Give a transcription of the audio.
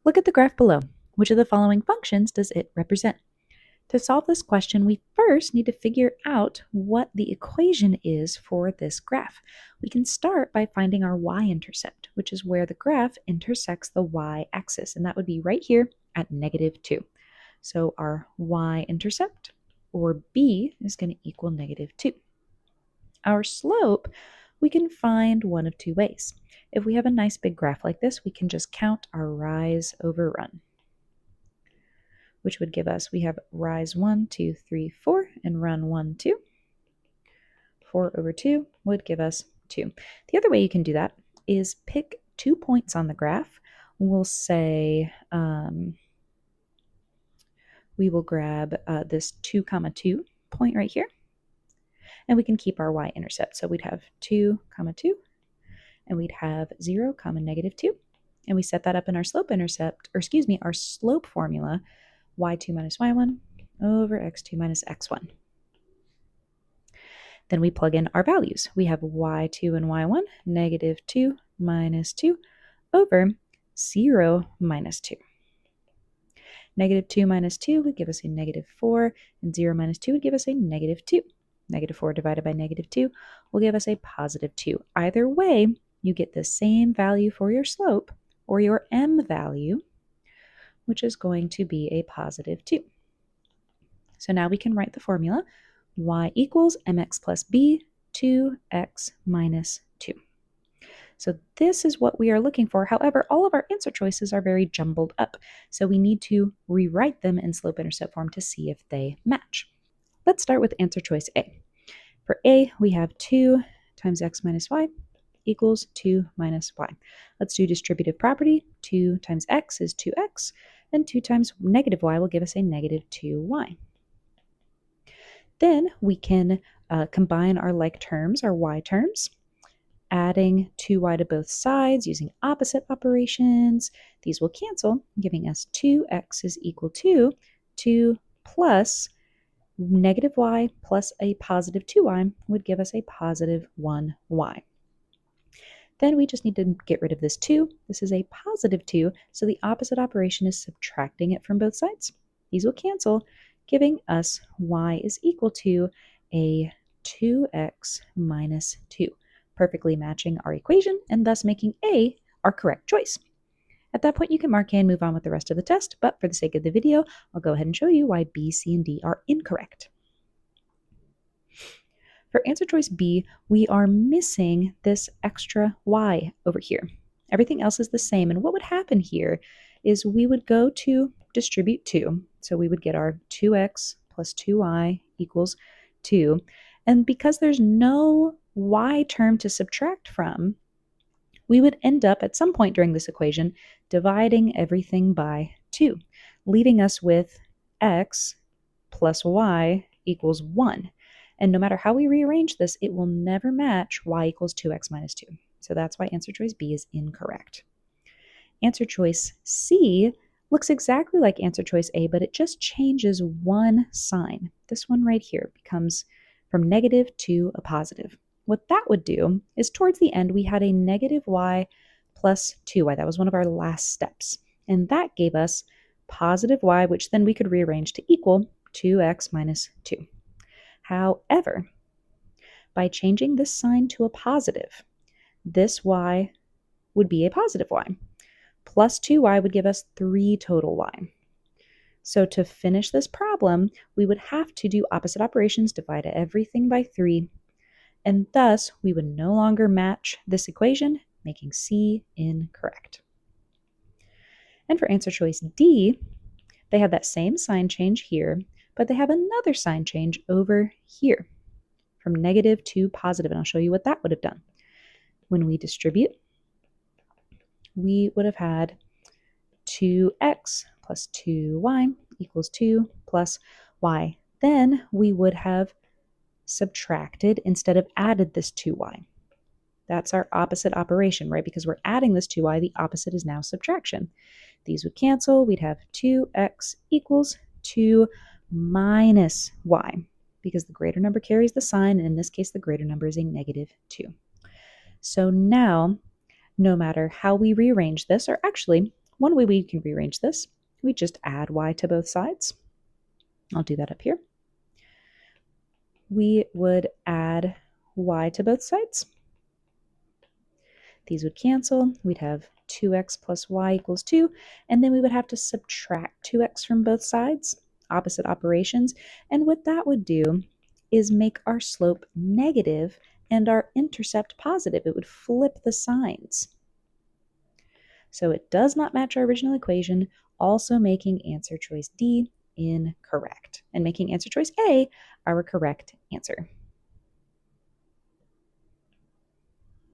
Look at the graph below. Which of the following functions does it represent? To solve this question, we first need to figure out what the equation is for this graph. We can start by finding our y-intercept, which is where the graph intersects the y-axis, and that would be right here at -2. So our y-intercept, or b, is going to equal -2. Our slope, we can find one of two ways. If we have a nice big graph like this, we can just count our rise over run, which would give us, we have rise 1, 2, 3, 4, and run 1, 2. 4 over 2 would give us 2. The other way you can do that is pick 2 points on the graph. We'll say, we will grab this 2, 2 point right here, and we can keep our y-intercept. So we'd have 2, 2, and we'd have 0, -2, and we set that up in our slope intercept, or excuse me, our slope formula, y2 minus y1 over x2 minus x1. Then we plug in our values. We have y2 and y1, -2 minus 2 over 0 minus 2. -2 minus 2 would give us a -4, and 0 minus 2 would give us a -2. -4 divided by -2 will give us a +2. Either way, you get the same value for your slope, or your m value, which is going to be a +2. So now we can write the formula, y equals mx plus b, 2x minus 2. So this is what we are looking for. However, all of our answer choices are very jumbled up, so we need to rewrite them in slope-intercept form to see if they match. Let's start with answer choice A. For A, we have 2 times x minus y equals 2 minus y. Let's do distributive property. 2 times x is 2x, and 2 times -y will give us a -2y. Then we can combine our like terms, our y terms, adding 2y to both sides using opposite operations. These will cancel, giving us 2x is equal to 2 plus -y plus a +2y would give us a +1y. Then we just need to get rid of this 2. This is a +2, so the opposite operation is subtracting it from both sides. These will cancel, giving us y is equal to a 2x minus 2, perfectly matching our equation and thus making A our correct choice. At that point, you can mark A and move on with the rest of the test, but for the sake of the video, I'll go ahead and show you why B, C, and D are incorrect. For answer choice B, we are missing this extra y over here. Everything else is the same, and what would happen here is we would go to distribute 2, so we would get our 2x plus 2y equals 2, and because there's no y term to subtract from, we would end up at some point during this equation dividing everything by 2, leaving us with x plus y equals 1. And no matter how we rearrange this, it will never match y equals 2x minus 2. So that's why answer choice B is incorrect. Answer choice C looks exactly like answer choice A, but it just changes one sign. This one right here becomes from negative to a positive. What that would do is towards the end, we had a -y plus 2y. That was one of our last steps. And that gave us +y, which then we could rearrange to equal 2x minus 2. However, by changing this sign to a positive, this y would be a positive y. Plus 2y would give us 3 total y. So to finish this problem, we would have to do opposite operations, divide everything by 3, and thus we would no longer match this equation, making C incorrect. And for answer choice D, they have that same sign change here, but they have another sign change over here from negative to positive, and I'll show you what that would have done. When we distribute, we would have had 2x plus 2y equals 2 plus y. Then we would have subtracted instead of added this 2y. That's our opposite operation, right? Because we're adding this 2y, the opposite is now subtraction. These would cancel. We'd have 2x equals 2 minus y, because the greater number carries the sign, and in this case, the greater number is a -2. So now, no matter how we rearrange this, or actually, one way we can rearrange this, we just add y to both sides. I'll do that up here. We would add y to both sides. These would cancel. We'd have 2x plus y equals 2, and then we would have to subtract 2x from both sides, opposite operations. And what that would do is make our slope negative and our intercept positive. It would flip the signs. So it does not match our original equation, also making answer choice D incorrect, and making answer choice A our correct answer.